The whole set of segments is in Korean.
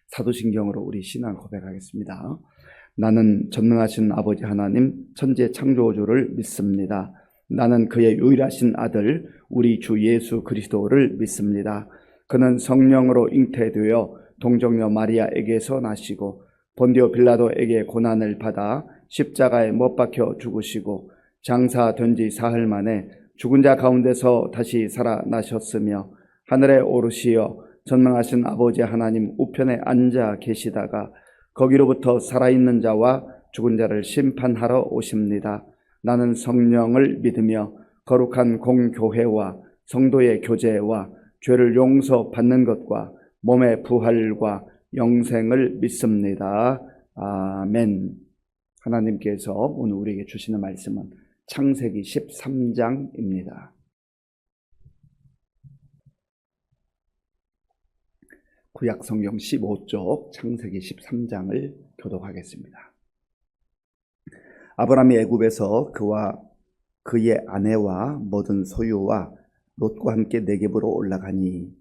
사도신경으로 우리 신앙 고백하겠습니다. 나는 전능하신 아버지 하나님 천지 창조주를 믿습니다. 나는 그의 유일하신 아들 우리 주 예수 그리스도를 믿습니다. 그는 성령으로 잉태되어 동정녀 마리아에게서 나시고 본디오 빌라도에게 고난을 받아 십자가에 못 박혀 죽으시고 장사된 지 사흘 만에 죽은 자 가운데서 다시 살아나셨으며 하늘에 오르시어 전능하신 아버지 하나님 우편에 앉아 계시다가 거기로부터 살아있는 자와 죽은 자를 심판하러 오십니다. 나는 성령을 믿으며 거룩한 공교회와 성도의 교제와 죄를 용서받는 것과 몸의 부활과 영생을 믿습니다. 아멘. 하나님께서 오늘 우리에게 주시는 말씀은 창세기 13장입니다. 구약성경 15쪽 창세기 13장을 교독하겠습니다. 아브라함이 애굽에서 그와 그의 아내와 모든 소유와 롯과 함께 네겝으로 올라가니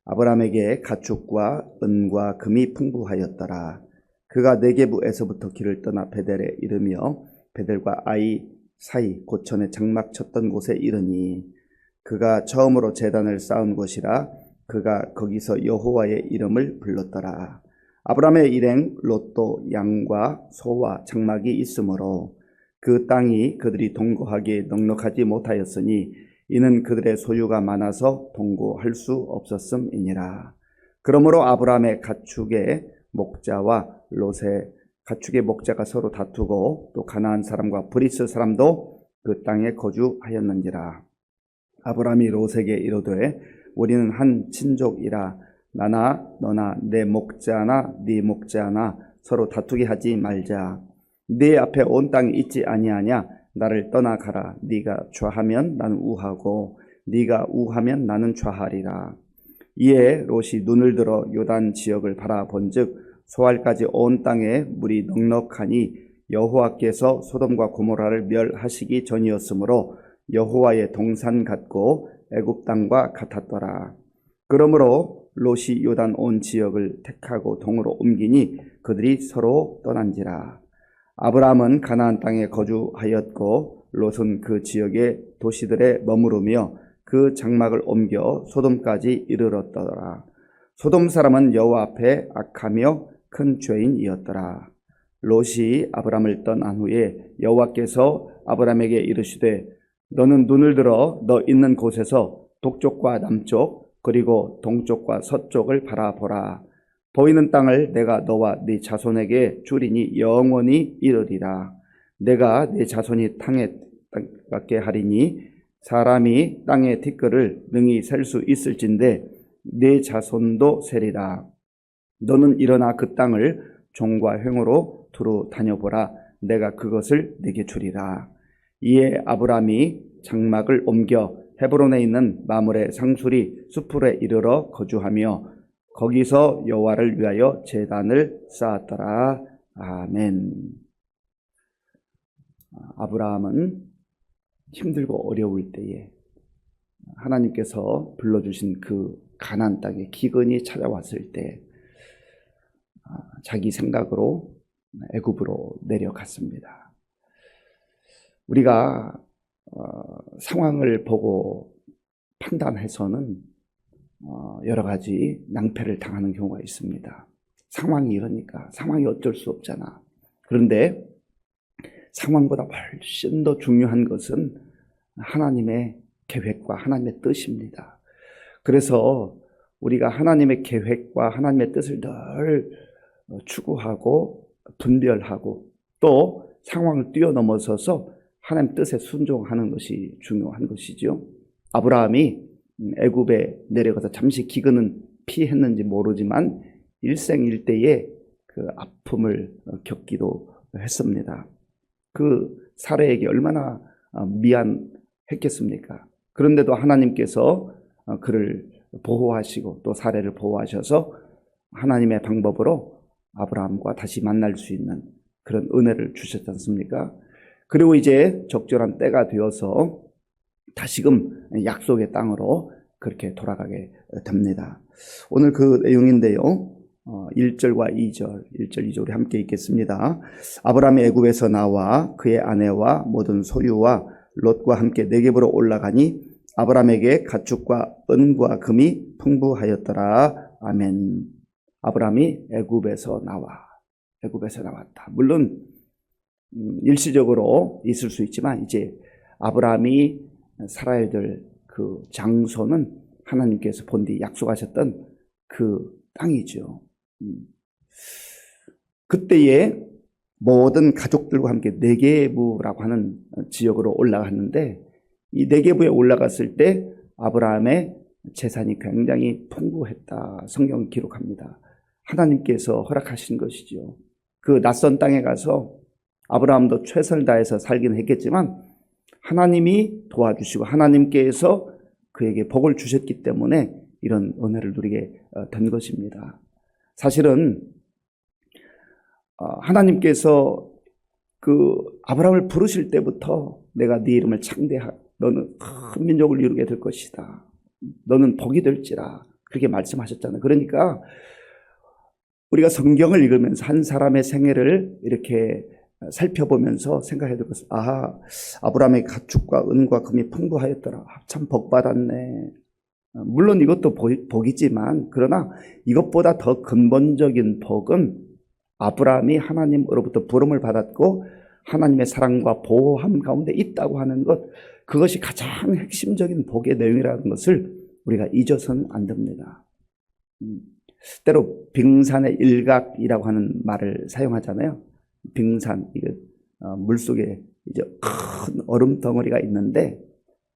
아브라함에게 가축과 은과 금이 풍부하였더라. 그가 네겝에서부터 길을 떠나 베델에 이르며 베델과 아이 사이 고천에 장막 쳤던 곳에 이르니 그가 처음으로 제단을 쌓은 곳이라 그가 거기서 여호와의 이름을 불렀더라. 아브라함의 일행 롯도 양과 소와 장막이 있으므로 그 땅이 그들이 동거하기에 넉넉하지 못하였으니 이는 그들의 소유가 많아서 동거할 수 없었음이니라. 그러므로 아브라함의 가축의 목자와 롯의 가축의 목자가 서로 다투고 또 가나안 사람과 브리스 사람도 그 땅에 거주하였는지라. 아브라함이 롯에게 이르되 우리는 한 친족이라 나나 너나 내 목자나 네 목자나 서로 다투게 하지 말자. 네 앞에 온 땅이 있지 아니하냐. 나를 떠나가라. 네가 좌하면 나는 우하고 네가 우하면 나는 좌하리라. 이에 롯이 눈을 들어 요단 지역을 바라본즉 소알까지 온 땅에 물이 넉넉하니 여호와께서 소돔과 고모라를 멸하시기 전이었으므로 여호와의 동산 같고 애굽 땅과 같았더라. 그러므로 롯이 요단 온 지역을 택하고 동으로 옮기니 그들이 서로 떠난지라. 아브라함은 가나안 땅에 거주하였고 롯은 그 지역의 도시들에 머무르며 그 장막을 옮겨 소돔까지 이르렀더라. 소돔 사람은 여호와 앞에 악하며 큰 죄인이었더라. 롯이 아브라함을 떠난 후에 여호와께서 아브라함에게 이르시되 너는 눈을 들어 너 있는 곳에서 동쪽과 남쪽 그리고 동쪽과 서쪽을 바라보라. 보이는 땅을 내가 너와 네 자손에게 주리니 영원히 이르리라. 내가 네 자손이 땅에 갖게 하리니 사람이 땅의 티끌을 능히 셀 수 있을진데 네 자손도 세리라. 너는 일어나 그 땅을 종과 횡으로 두루 다녀보라. 내가 그것을 네게 주리라. 이에 아브라함이 장막을 옮겨 헤브론에 있는 마므레 상수리 수풀에 이르러 거주하며 거기서 여호와를 위하여 제단을 쌓았더라. 아멘. 아브라함은 힘들고 어려울 때에 하나님께서 불러주신 그 가나안 땅에 기근이 찾아왔을 때 자기 생각으로 애굽으로 내려갔습니다. 우리가 상황을 보고 판단해서는 여러 가지 낭패를 당하는 경우가 있습니다. 상황이 이러니까 상황이 어쩔 수 없잖아. 그런데 상황보다 훨씬 더 중요한 것은 하나님의 계획과 하나님의 뜻입니다. 그래서 우리가 하나님의 계획과 하나님의 뜻을 늘 추구하고 분별하고 또 상황을 뛰어넘어서서 하나님 뜻에 순종하는 것이 중요한 것이죠. 아브라함이 애굽에 내려가서 잠시 기근은 피했는지 모르지만 일생일대에 그 아픔을 겪기도 했습니다. 그 사례에게 얼마나 미안했겠습니까? 그런데도 하나님께서 그를 보호하시고 또 사례를 보호하셔서 하나님의 방법으로 아브라함과 다시 만날 수 있는 그런 은혜를 주셨지 않습니까? 그리고 이제 적절한 때가 되어서 다시금 약속의 땅으로 그렇게 돌아가게 됩니다. 오늘 그 내용인데요. 1절과 2절, 1절, 2절 우리 함께 읽겠습니다. 아브라함이 애굽에서 나와 그의 아내와 모든 소유와 롯과 함께 네겝으로 올라가니 아브라함에게 가축과 은과 금이 풍부하였더라. 아멘. 아브라함이 애굽에서 나왔다. 물론 일시적으로 있을 수 있지만 이제 아브라함이 살아야 될 그 장소는 하나님께서 본디 약속하셨던 그 땅이죠. 그때에 모든 가족들과 함께 네게부라고 하는 지역으로 올라갔는데 이 네게부에 올라갔을 때 아브라함의 재산이 굉장히 풍부했다. 성경은 기록합니다. 하나님께서 허락하신 것이죠. 그 낯선 땅에 가서 아브라함도 최선을 다해서 살긴 했겠지만 하나님이 도와주시고 하나님께서 그에게 복을 주셨기 때문에 이런 은혜를 누리게 된 것입니다. 사실은 하나님께서 그 아브라함을 부르실 때부터 내가 네 이름을 창대하고 너는 큰 민족을 이루게 될 것이다. 너는 복이 될지라 그렇게 말씀하셨잖아요. 그러니까 우리가 성경을 읽으면서 한 사람의 생애를 이렇게 살펴보면서 생각해야 될 것은 아브라함의 가축과 은과 금이 풍부하였더라. 참 복받았네. 물론 이것도 복이지만 그러나 이것보다 더 근본적인 복은 아브라함이 하나님으로부터 부름을 받았고 하나님의 사랑과 보호함 가운데 있다고 하는 것, 그것이 가장 핵심적인 복의 내용이라는 것을 우리가 잊어서는 안 됩니다. 때로 빙산의 일각이라고 하는 말을 사용하잖아요. 빙산, 이게 물속에 이제 큰 얼음 덩어리가 있는데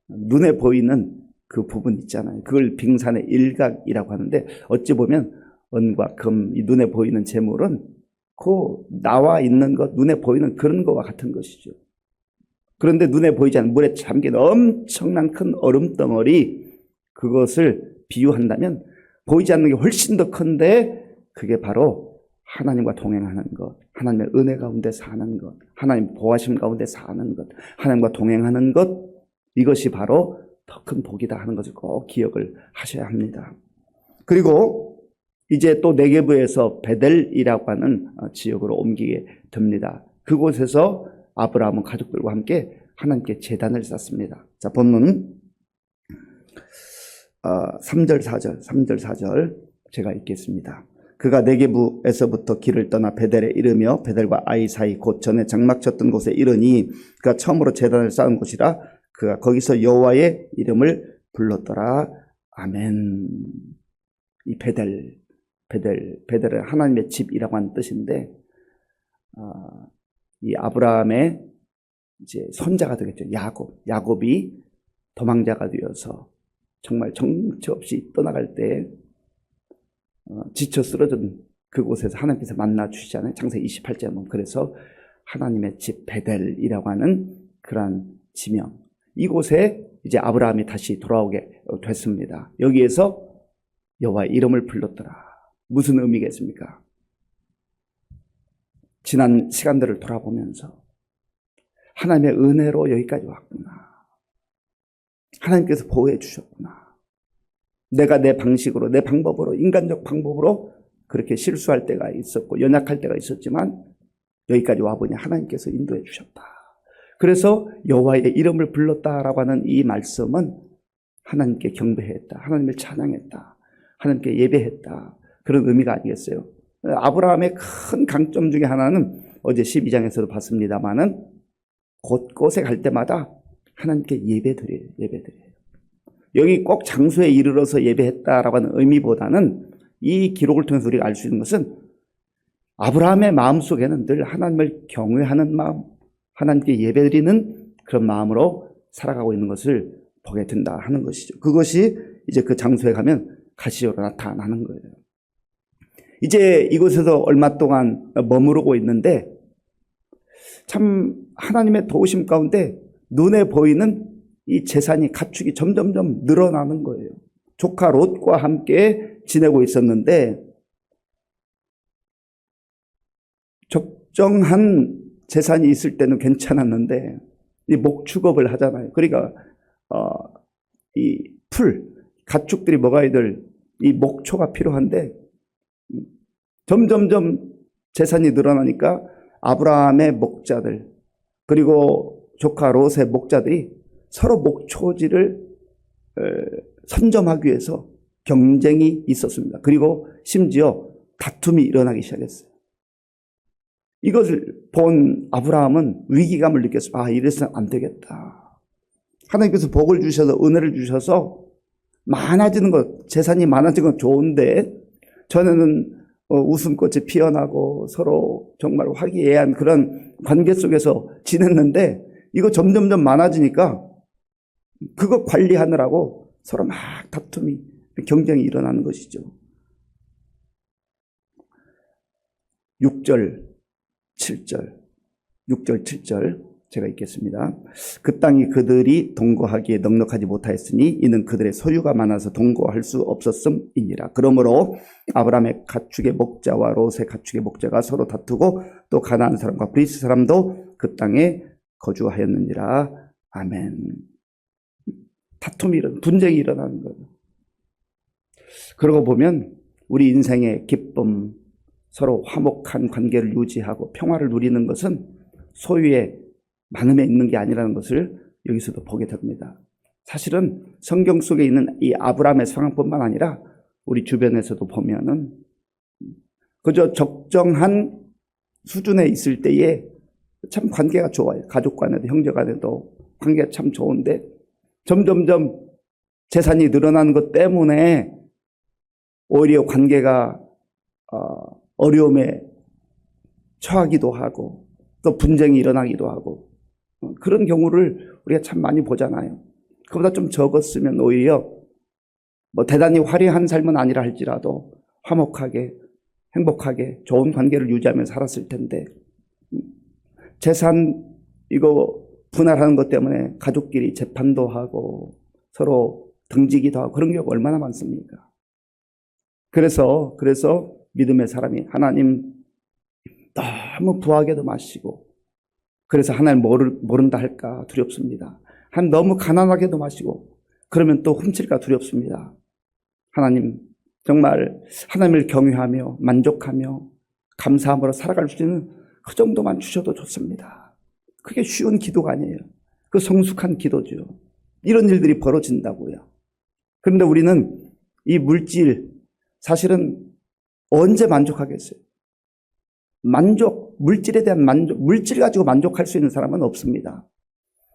눈에 보이는 그 부분 있잖아요. 그걸 빙산의 일각이라고 하는데 어찌 보면 은과 금, 이 눈에 보이는 재물은 그 나와 있는 것, 눈에 보이는 그런 것과 같은 것이죠. 그런데 눈에 보이지 않는 물에 잠긴 엄청난 큰 얼음 덩어리, 그것을 비유한다면 보이지 않는 게 훨씬 더 큰데 그게 바로 하나님과 동행하는 것, 하나님의 은혜 가운데 사는 것, 하나님 보호하심 가운데 사는 것, 하나님과 동행하는 것, 이것이 바로 더 큰 복이다 하는 것을 꼭 기억을 하셔야 합니다. 그리고 이제 또 네게부에서 베델이라고 하는 지역으로 옮기게 됩니다. 그곳에서 아브라함은 가족들과 함께 하나님께 제단을 쌓습니다. 자, 본문 3절 4절 제가 읽겠습니다. 그가 네게부에서부터 길을 떠나 베델에 이르며 베델과 아이 사이 곧 전에 장막 쳤던 곳에 이르니 그가 처음으로 제단을 쌓은 곳이라 그가 거기서 여호와의 이름을 불렀더라. 아멘. 이 베델은 하나님의 집이라고 하는 뜻인데 이 아브라함의 이제 손자가 되겠죠. 야곱이 도망자가 되어서 정말 정처 없이 떠나갈 때 지쳐 쓰러진 그곳에서 하나님께서 만나 주시잖아요. 창세기 28장 보면. 그래서 하나님의 집 베델이라고 하는 그러한 지명, 이곳에 이제 아브라함이 다시 돌아오게 됐습니다. 여기에서 여호와의 이름을 불렀더라. 무슨 의미겠습니까? 지난 시간들을 돌아보면서 하나님의 은혜로 여기까지 왔구나. 하나님께서 보호해 주셨구나. 내가 내 방식으로, 내 방법으로, 인간적 방법으로 그렇게 실수할 때가 있었고 연약할 때가 있었지만 여기까지 와보니 하나님께서 인도해 주셨다. 그래서 여호와의 이름을 불렀다라고 하는 이 말씀은 하나님께 경배했다, 하나님을 찬양했다, 하나님께 예배했다, 그런 의미가 아니겠어요? 아브라함의 큰 강점 중에 하나는 어제 12장에서도 봤습니다마는 곳곳에 갈 때마다 하나님께 예배드려요. 여기 꼭 장소에 이르러서 예배했다라고 하는 의미보다는 이 기록을 통해서 우리가 알 수 있는 것은 아브라함의 마음속에는 늘 하나님을 경외하는 마음, 하나님께 예배드리는 그런 마음으로 살아가고 있는 것을 보게 된다 하는 것이죠. 그것이 이제 그 장소에 가면 가시적으로 나타나는 거예요. 이제 이곳에서 얼마 동안 머무르고 있는데 참 하나님의 도우심 가운데 눈에 보이는 이 재산이, 가축이 점점점 늘어나는 거예요. 조카 롯과 함께 지내고 있었는데 적정한 재산이 있을 때는 괜찮았는데 이 목축업을 하잖아요. 그러니까 이 가축들이 먹어야 될 이 목초가 필요한데 점점점 재산이 늘어나니까 아브라함의 목자들 그리고 조카 롯의 목자들이 서로 목초지를 선점하기 위해서 경쟁이 있었습니다. 그리고 심지어 다툼이 일어나기 시작했어요. 이것을 본 아브라함은 위기감을 느꼈어요. 아, 이래서는 안 되겠다. 하나님께서 복을 주셔서 은혜를 주셔서 많아지는 것, 재산이 많아지는 건 좋은데 전에는 웃음꽃이 피어나고 서로 정말 화기애애한 그런 관계 속에서 지냈는데 이거 점점점 많아지니까 그거 관리하느라고 서로 막 다툼이, 경쟁이 일어나는 것이죠. 6절, 7절 제가 읽겠습니다. 그 땅이 그들이 동거하기에 넉넉하지 못하였으니 이는 그들의 소유가 많아서 동거할 수 없었음이니라. 그러므로 아브라함의 가축의 목자와 롯의 가축의 목자가 서로 다투고 또 가나안 사람과 브리스 사람도 그 땅에 거주하였느니라. 아멘. 다툼이 분쟁이 일어나는 거예요. 그러고 보면 우리 인생의 기쁨, 서로 화목한 관계를 유지하고 평화를 누리는 것은 소유의 많음에 있는 게 아니라는 것을 여기서도 보게 됩니다. 사실은 성경 속에 있는 이 아브라함의 상황뿐만 아니라 우리 주변에서도 보면은 그저 적정한 수준에 있을 때에 참 관계가 좋아요. 가족 간에도 형제 간에도 관계가 참 좋은데 점점점 재산이 늘어나는 것 때문에 오히려 관계가 어려움에 처하기도 하고 또 분쟁이 일어나기도 하고 그런 경우를 우리가 참 많이 보잖아요. 그보다 좀 적었으면 오히려 뭐 대단히 화려한 삶은 아니라 할지라도 화목하게 행복하게 좋은 관계를 유지하며 살았을 텐데 재산 이거 분할하는 것 때문에 가족끼리 재판도 하고 서로 등지기도 하고 그런 경우가 얼마나 많습니까? 그래서 믿음의 사람이 하나님 너무 부하게도 마시고 그래서 하나님 모른다 할까 두렵습니다. 하나님 너무 가난하게도 마시고 그러면 또 훔칠까 두렵습니다. 하나님 정말 하나님을 경외하며 만족하며 감사함으로 살아갈 수 있는 그 정도만 주셔도 좋습니다. 그게 쉬운 기도가 아니에요. 그 성숙한 기도죠. 이런 일들이 벌어진다고요. 그런데 우리는 이 물질 사실은 언제 만족하겠어요? 물질에 대한 물질 가지고 만족할 수 있는 사람은 없습니다.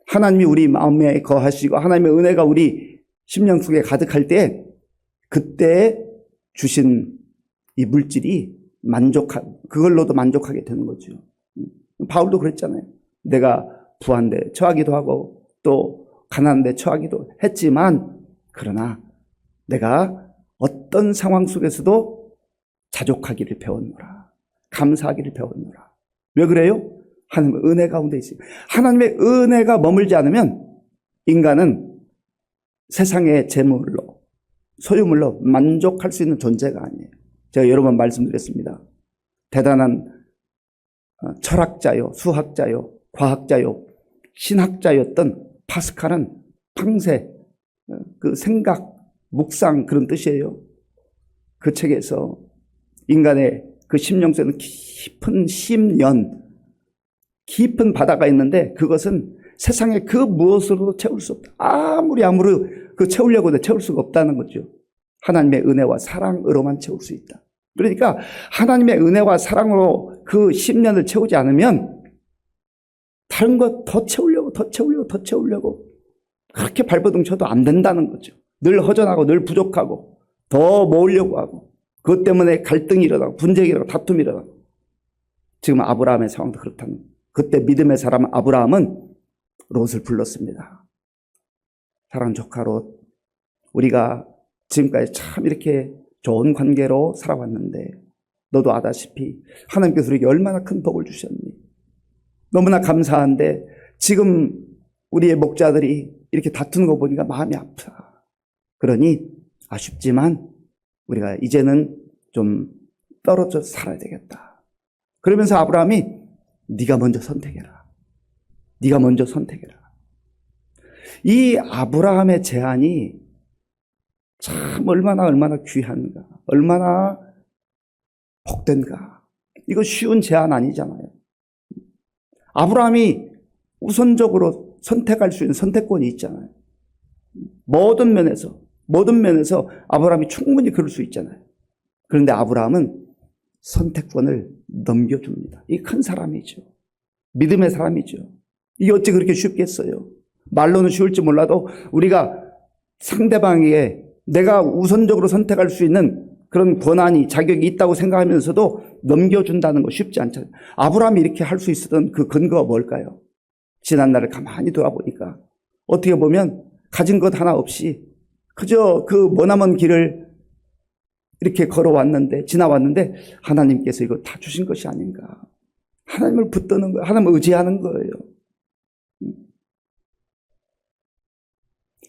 하나님이 우리 마음에 거하시고 하나님의 은혜가 우리 심령 속에 가득할 때 그때 주신 이 물질이 그걸로도 만족하게 되는 거죠. 바울도 그랬잖아요. 내가 부한데 처하기도 하고 또 가난한데 처하기도 했지만 그러나 내가 어떤 상황 속에서도 자족하기를 배웠노라. 감사하기를 배웠노라. 왜 그래요? 하나님의 은혜 가운데 있어요. 하나님의 은혜가 머물지 않으면 인간은 세상의 재물로 소유물로 만족할 수 있는 존재가 아니에요. 제가 여러 번 말씀드렸습니다. 대단한 철학자요, 수학자요, 과학자요, 신학자였던 파스칼은 팡세, 그 생각, 묵상 그런 뜻이에요. 그 책에서 인간의 그 심령 속에는 깊은 심연, 깊은 바다가 있는데 그것은 세상에 그 무엇으로도 채울 수 없다. 아무리 그 채우려고 해도 채울 수가 없다는 거죠. 하나님의 은혜와 사랑으로만 채울 수 있다. 그러니까 하나님의 은혜와 사랑으로 그 심연을 채우지 않으면 다른 것 더 채우려고 그렇게 발버둥 쳐도 안 된다는 거죠. 늘 허전하고 늘 부족하고 더 모으려고 하고 그것 때문에 갈등이 일어나고 분쟁이 일어나고 다툼이 일어나고 지금 아브라함의 상황도 그렇다는 거예요. 그때 믿음의 사람 아브라함은 롯을 불렀습니다. 사랑하는 조카 롯, 우리가 지금까지 참 이렇게 좋은 관계로 살아왔는데 너도 아다시피 하나님께서 우리에게 얼마나 큰 복을 주셨니? 너무나 감사한데 지금 우리의 목자들이 이렇게 다투는 거 보니까 마음이 아프다. 그러니 아쉽지만 우리가 이제는 좀 떨어져 살아야 되겠다. 그러면서 아브라함이 네가 먼저 선택해라. 네가 먼저 선택해라. 이 아브라함의 제안이 참 얼마나 귀한가. 얼마나 복된가? 이거 쉬운 제안 아니잖아요. 아브라함이 우선적으로 선택할 수 있는 선택권이 있잖아요. 모든 면에서 아브라함이 충분히 그럴 수 있잖아요. 그런데 아브라함은 선택권을 넘겨줍니다. 이 큰 사람이죠. 믿음의 사람이죠. 이게 어찌 그렇게 쉽겠어요? 말로는 쉬울지 몰라도 우리가 상대방에게 내가 우선적으로 선택할 수 있는 그런 권한이, 자격이 있다고 생각하면서도 넘겨준다는 거 쉽지 않잖아요. 아브라함이 이렇게 할 수 있었던 그 근거가 뭘까요? 지난날을 가만히 돌아보니까 어떻게 보면 가진 것 하나 없이 그저 그 머나먼 길을 이렇게 걸어왔는데, 지나왔는데 하나님께서 이거 다 주신 것이 아닌가. 하나님을 붙드는 거예요. 하나님을 의지하는 거예요.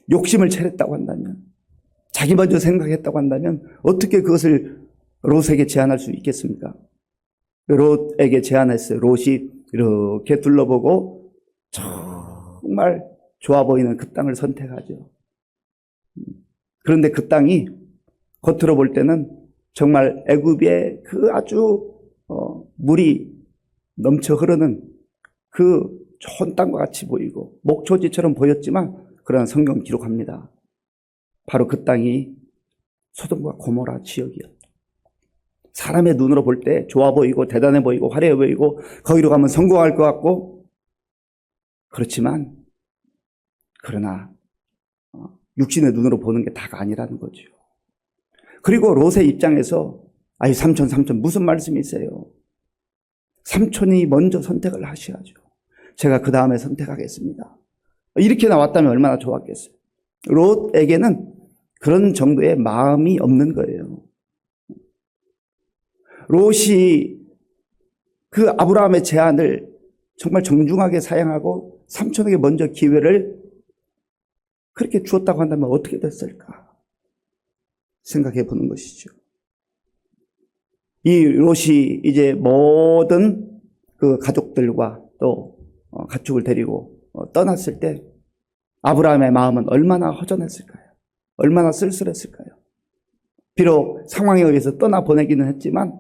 욕심을 차렸다고 한다면, 자기 먼저 생각했다고 한다면 어떻게 그것을 롯에게 제안할 수 있겠습니까? 롯에게 제안했어요. 롯이 이렇게 둘러보고 정말 좋아 보이는 그 땅을 선택하죠. 그런데 그 땅이 겉으로 볼 때는 정말 애굽의 그 아주 물이 넘쳐 흐르는 그 좋은 땅과 같이 보이고 목초지처럼 보였지만, 그러나 성경 기록합니다. 바로 그 땅이 소돔과 고모라 지역이었다. 사람의 눈으로 볼 때 좋아 보이고 대단해 보이고 화려해 보이고 거기로 가면 성공할 것 같고, 그렇지만 그러나 육신의 눈으로 보는 게 다가 아니라는 거죠. 그리고 롯의 입장에서 아이 삼촌 무슨 말씀이세요? 삼촌이 먼저 선택을 하셔야죠. 제가 그 다음에 선택하겠습니다. 이렇게 나왔다면 얼마나 좋았겠어요. 롯에게는 그런 정도의 마음이 없는 거예요. 롯이 그 아브라함의 제안을 정말 정중하게 사양하고 삼촌에게 먼저 기회를 그렇게 주었다고 한다면 어떻게 됐을까 생각해 보는 것이죠. 이 롯이 이제 모든 그 가족들과 또 가축을 데리고 떠났을 때 아브라함의 마음은 얼마나 허전했을까요? 얼마나 쓸쓸했을까요? 비록 상황에 의해서 떠나보내기는 했지만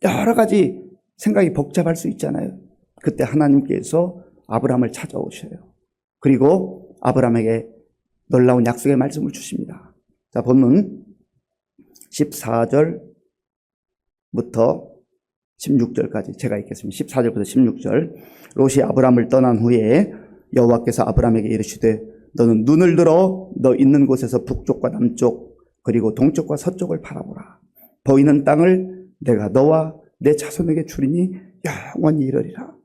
여러 가지 생각이 복잡할 수 있잖아요. 그때 하나님께서 아브라함을 찾아오셔요. 그리고 아브라함에게 놀라운 약속의 말씀을 주십니다. 자, 본문 14절부터 16절까지 제가 읽겠습니다. 14절부터 16절. 롯이 아브라함을 떠난 후에 여호와께서 아브라함에게 이르시되 너는 눈을 들어 너 있는 곳에서 북쪽과 남쪽 그리고 동쪽과 서쪽을 바라보라. 보이는 땅을 내가 너와 내 자손에게 주리니 영원히 이르리라.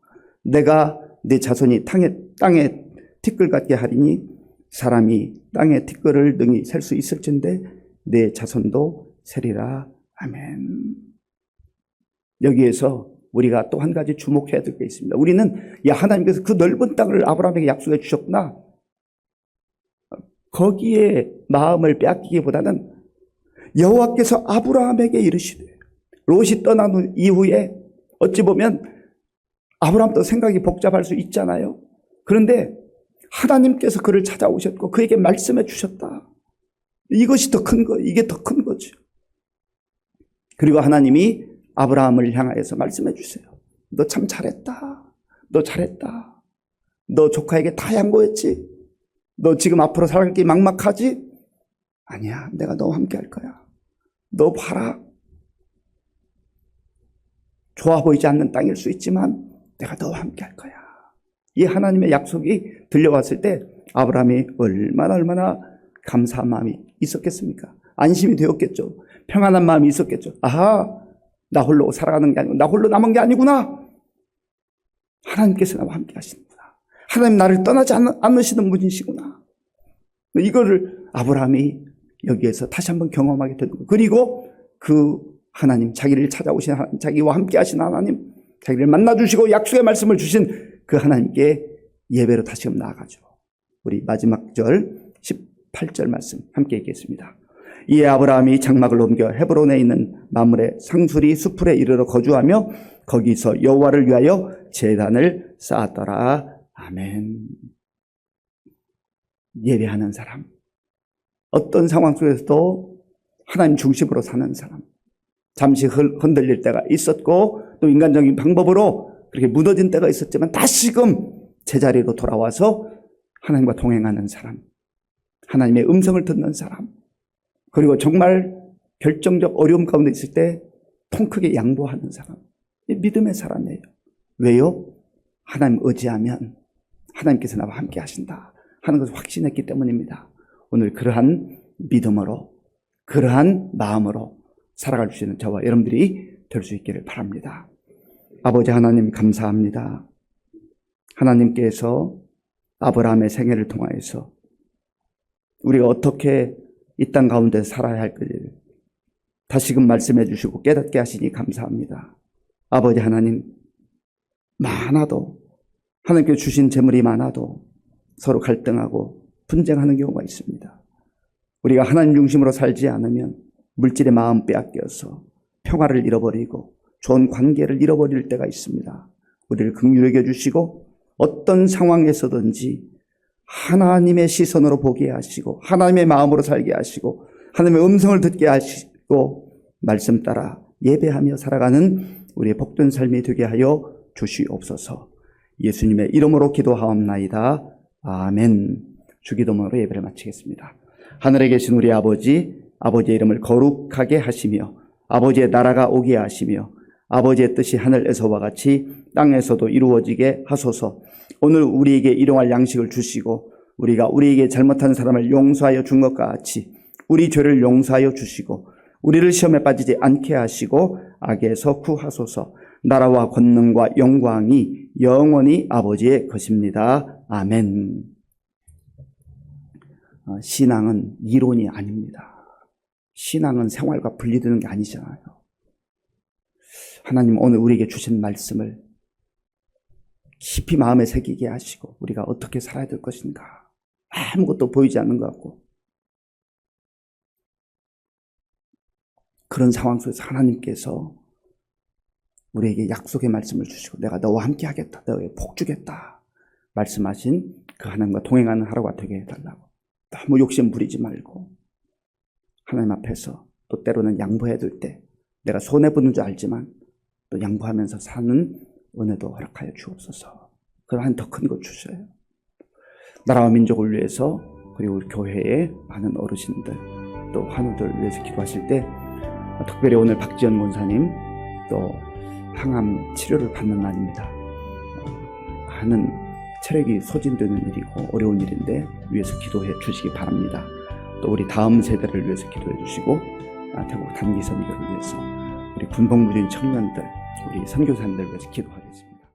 내가 내 자손이 땅에 티끌 같게 하리니 사람이 땅의 티끌을 능히 셀 수 있을진데 내 자손도 세리라. 아멘. 여기에서 우리가 또 한 가지 주목해야 될 게 있습니다. 우리는 하나님께서 그 넓은 땅을 아브라함에게 약속해 주셨구나, 거기에 마음을 빼앗기기보다는 여호와께서 아브라함에게 이르시되, 롯이 떠난 이후에 어찌 보면 아브라함도 생각이 복잡할 수 있잖아요. 그런데 하나님께서 그를 찾아오셨고 그에게 말씀해 주셨다. 이것이 더 큰 거, 이게 더 큰 거죠. 그리고 하나님이 아브라함을 향하여서 말씀해 주세요. 너 참 잘했다. 너 잘했다. 너 조카에게 다 양보했지. 너 지금 앞으로 살아갈 게 막막하지? 아니야, 내가 너와 함께 할 거야. 너 봐라. 좋아 보이지 않는 땅일 수 있지만 내가 너와 함께 할 거야. 이 하나님의 약속이 들려왔을 때 아브라함이 얼마나 감사한 마음이 있었겠습니까? 안심이 되었겠죠. 평안한 마음이 있었겠죠. 아하, 나 홀로 살아가는 게 아니고 나 홀로 남은 게 아니구나. 하나님께서 나와 함께 하시는구나. 하나님 나를 떠나지 않으시는 분이시구나. 이거를 아브라함이 여기에서 다시 한번 경험하게 되는 거예요. 그리고 그 하나님, 자기를 찾아오신 하나님, 자기와 함께 하신 하나님, 자기를 만나주시고 약속의 말씀을 주신 그 하나님께 예배로 다시 한번 나아가죠. 우리 마지막 절 18절 말씀 함께 읽겠습니다. 이에 아브라함이 장막을 옮겨 헤브론에 있는 마므레 상수리 수풀에 이르러 거주하며 거기서 여호와를 위하여 제단을 쌓았더라. 아멘. 예배하는 사람, 어떤 상황 속에서도 하나님 중심으로 사는 사람, 잠시 흔들릴 때가 있었고 또 인간적인 방법으로 그렇게 무너진 때가 있었지만 다시금 제자리로 돌아와서 하나님과 동행하는 사람, 하나님의 음성을 듣는 사람, 그리고 정말 결정적 어려움 가운데 있을 때 통 크게 양보하는 사람, 믿음의 사람이에요. 왜요? 하나님 의지하면 하나님께서 나와 함께 하신다 하는 것을 확신했기 때문입니다. 오늘 그러한 믿음으로, 그러한 마음으로 살아갈 수 있는 저와 여러분들이 될 수 있기를 바랍니다. 아버지 하나님 감사합니다. 하나님께서 아브라함의 생애를 통하여서 우리가 어떻게 이 땅 가운데 살아야 할지를 다시금 말씀해 주시고 깨닫게 하시니 감사합니다. 아버지 하나님, 많아도 하나님께서 주신 재물이 많아도 서로 갈등하고 분쟁하는 경우가 있습니다. 우리가 하나님 중심으로 살지 않으면 물질의 마음 빼앗겨서 평화를 잃어버리고 좋은 관계를 잃어버릴 때가 있습니다. 우리를 긍휼히 여겨주시고 어떤 상황에서든지 하나님의 시선으로 보게 하시고 하나님의 마음으로 살게 하시고 하나님의 음성을 듣게 하시고 말씀 따라 예배하며 살아가는 우리의 복된 삶이 되게 하여 주시옵소서. 예수님의 이름으로 기도하옵나이다. 아멘. 주기도문으로 예배를 마치겠습니다. 하늘에 계신 우리 아버지, 아버지의 이름을 거룩하게 하시며 아버지의 나라가 오게 하시며 아버지의 뜻이 하늘에서와 같이 땅에서도 이루어지게 하소서. 오늘 우리에게 일용할 양식을 주시고 우리가 우리에게 잘못한 사람을 용서하여 준 것과 같이 우리 죄를 용서하여 주시고 우리를 시험에 빠지지 않게 하시고 악에서 구하소서. 나라와 권능과 영광이 영원히 아버지의 것입니다. 아멘. 신앙은 이론이 아닙니다. 신앙은 생활과 분리되는 게 아니잖아요. 하나님 오늘 우리에게 주신 말씀을 깊이 마음에 새기게 하시고 우리가 어떻게 살아야 될 것인가, 아무것도 보이지 않는 것 같고 그런 상황 속에서 하나님께서 우리에게 약속의 말씀을 주시고 내가 너와 함께 하겠다, 너에게 복 주겠다 말씀하신 그 하나님과 동행하는 하루가 되게 해달라고 너무 욕심 부리지 말고 하나님 앞에서 또 때로는 양보해야 될 때 내가 손해보는 줄 알지만 또 양보하면서 사는 은혜도 허락하여 주옵소서. 그러한 더 큰 것 주셔요. 나라와 민족을 위해서 그리고 우리 교회의 많은 어르신들 또 환우들 위해서 기도하실 때 특별히 오늘 박지연 권사님 또 항암 치료를 받는 날입니다. 많은 체력이 소진되는 일이고 어려운 일인데 위해서 기도해 주시기 바랍니다. 또 우리 다음 세대를 위해서 기도해 주시고 태국 단기 선교를 위해서 우리 군복무진 청년들 우리 선교사님들 위해서 기도하겠습니다.